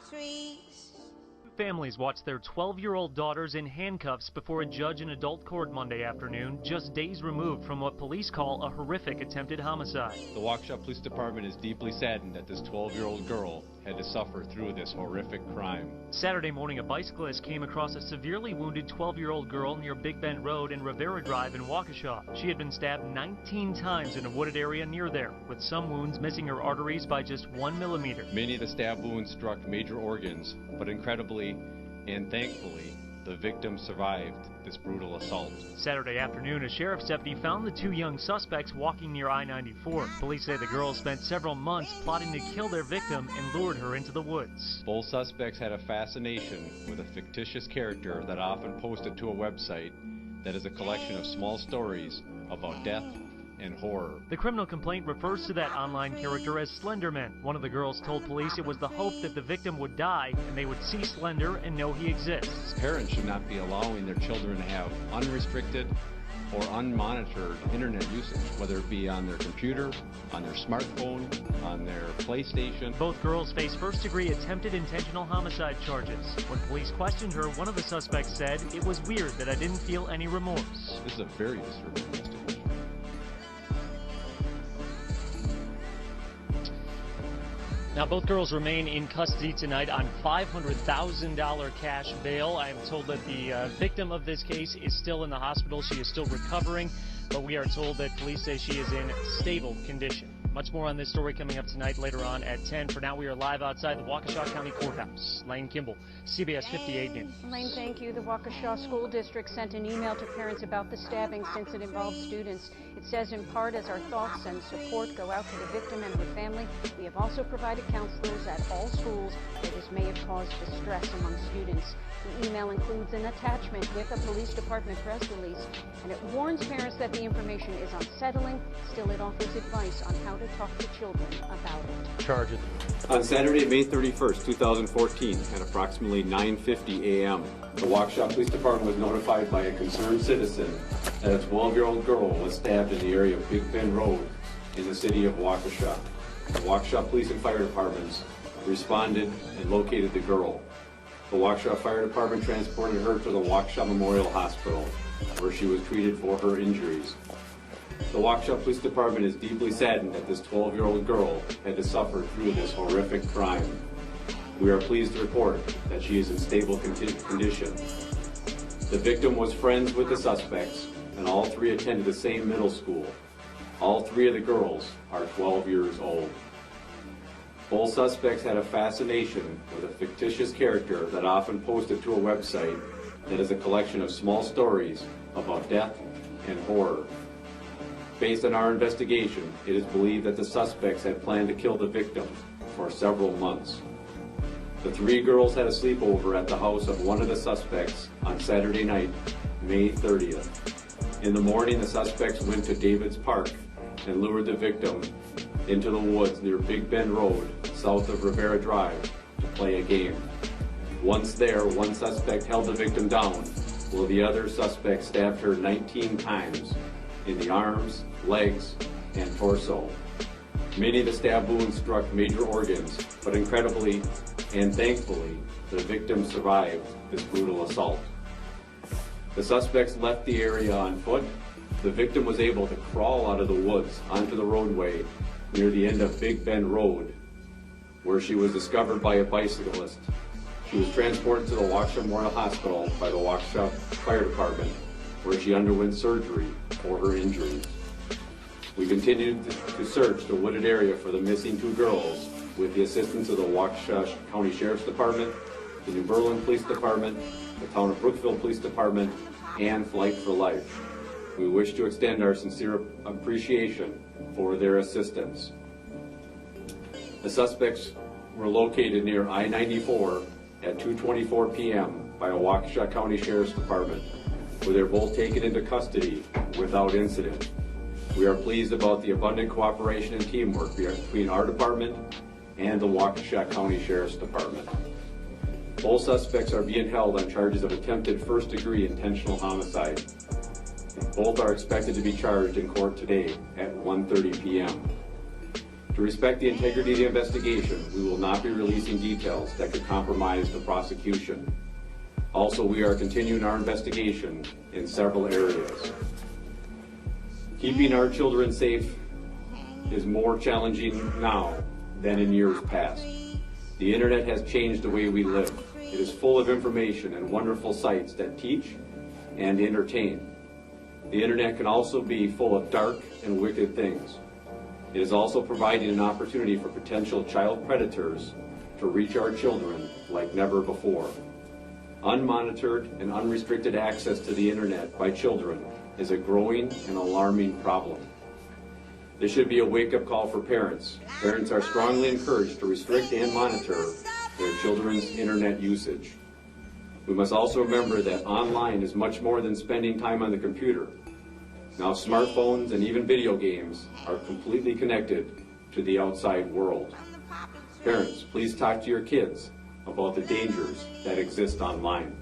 trees. Families watched their 12-year-old daughters in handcuffs before a judge in adult court Monday afternoon, just days removed from what police call a horrific attempted homicide. The Waukesha Police Department is deeply saddened that this 12-year-old girl had to suffer through this horrific crime. Saturday morning, a bicyclist came across a severely wounded 12-year-old girl near Big Bend Road and Rivera Drive in Waukesha. She had been stabbed 19 times in a wooded area near there, with some wounds missing her arteries by just 1 millimeter. Many of the stab wounds struck major organs, but incredibly and thankfully, the victim survived this brutal assault. Saturday afternoon, a sheriff's deputy found the two young suspects walking near I-94. Police say the girls spent several months plotting to kill their victim and lured her into the woods. Both suspects had a fascination with a fictitious character that often posted to a website that is a collection of small stories about death and horror. The criminal complaint refers to that online character as Slenderman. One of the girls told police it was the hope that the victim would die and they would see Slender and know he exists. Parents should not be allowing their children to have unrestricted or unmonitored internet usage, whether it be on their computer, on their smartphone, on their PlayStation. Both girls face first-degree attempted intentional homicide charges. When police questioned her, one of the suspects said, "It was weird that I didn't feel any remorse." This is a very disturbing investigation. Now, both girls remain in custody tonight on $500,000 cash bail. I am told that the victim of this case is still in the hospital. She is still recovering, but we are told that police say she is in stable condition. Much more on this story coming up tonight later on at 10. For now, we are live outside the Waukesha County Courthouse. Lane Kimball, CBS 58 News. Lane, thank you. The Waukesha School District sent an email to parents about the stabbing since it involves students. It says, in part, as our thoughts and support go out to the victim and her family, we have also provided counselors at all schools where this may have caused distress among students. The email includes an attachment with a police department press release, and it warns parents that the information is unsettling. Still, it offers advice on how to talk to children about it. Charge it. On Saturday, May 31st, 2014, at approximately 9:50 a.m., the Waukesha Police Department was notified by a concerned citizen that a 12-year-old girl was stabbed in the area of Big Bend Road in the city of Waukesha. The Waukesha Police and Fire Departments responded and located the girl. The Waukesha Fire Department transported her to the Waukesha Memorial Hospital, where she was treated for her injuries. The Waukesha Police Department is deeply saddened that this 12-year-old girl had to suffer through this horrific crime. We are pleased to report that she is in stable condition. The victim was friends with the suspects, and all three attended the same middle school. All three of the girls are 12 years old. Both suspects had a fascination with a fictitious character that often posted to a website that is a collection of small stories about death and horror. Based on our investigation, it is believed that the suspects had planned to kill the victim for several months. The three girls had a sleepover at the house of one of the suspects on Saturday night, May 30th. In the morning, the suspects went to David's Park and lured the victim into the woods near Big Bend Road, south of Rivera Drive, to play a game. Once there, one suspect held the victim down, while the other suspect stabbed her 19 times in the arms, legs, and torso. Many of the stab wounds struck major organs, but incredibly and thankfully, the victim survived this brutal assault. The suspects left the area on foot. The victim was able to crawl out of the woods onto the roadway near the end of Big Bend Road, where she was discovered by a bicyclist. She was transported to the Waukesha Memorial Hospital by the Waukesha Fire Department, where she underwent surgery for her injuries. We continued to search the wooded area for the missing two girls with the assistance of the Waukesha County Sheriff's Department, the New Berlin Police Department, the Town of Brookville Police Department, and Flight for Life. We wish to extend our sincere appreciation for their assistance. The suspects were located near I-94 at 2:24 p.m. by a Waukesha County Sheriff's Department, where they were both taken into custody without incident. We are pleased about the abundant cooperation and teamwork between our department and the Waukesha County Sheriff's Department. Both suspects are being held on charges of attempted first-degree intentional homicide. Both are expected to be charged in court today at 1:30 p.m. To respect the integrity of the investigation, we will not be releasing details that could compromise the prosecution. Also, we are continuing our investigation in several areas. Keeping our children safe is more challenging now than in years past. The internet has changed the way we live. It is full of information and wonderful sites that teach and entertain. The internet can also be full of dark and wicked things. It is also providing an opportunity for potential child predators to reach our children like never before. Unmonitored and unrestricted access to the internet by children is a growing and alarming problem. This should be a wake-up call for parents. Parents are strongly encouraged to restrict and monitor their children's internet usage. We must also remember that online is much more than spending time on the computer. Now smartphones and even video games are completely connected to the outside world. Parents, please talk to your kids about the dangers that exist online.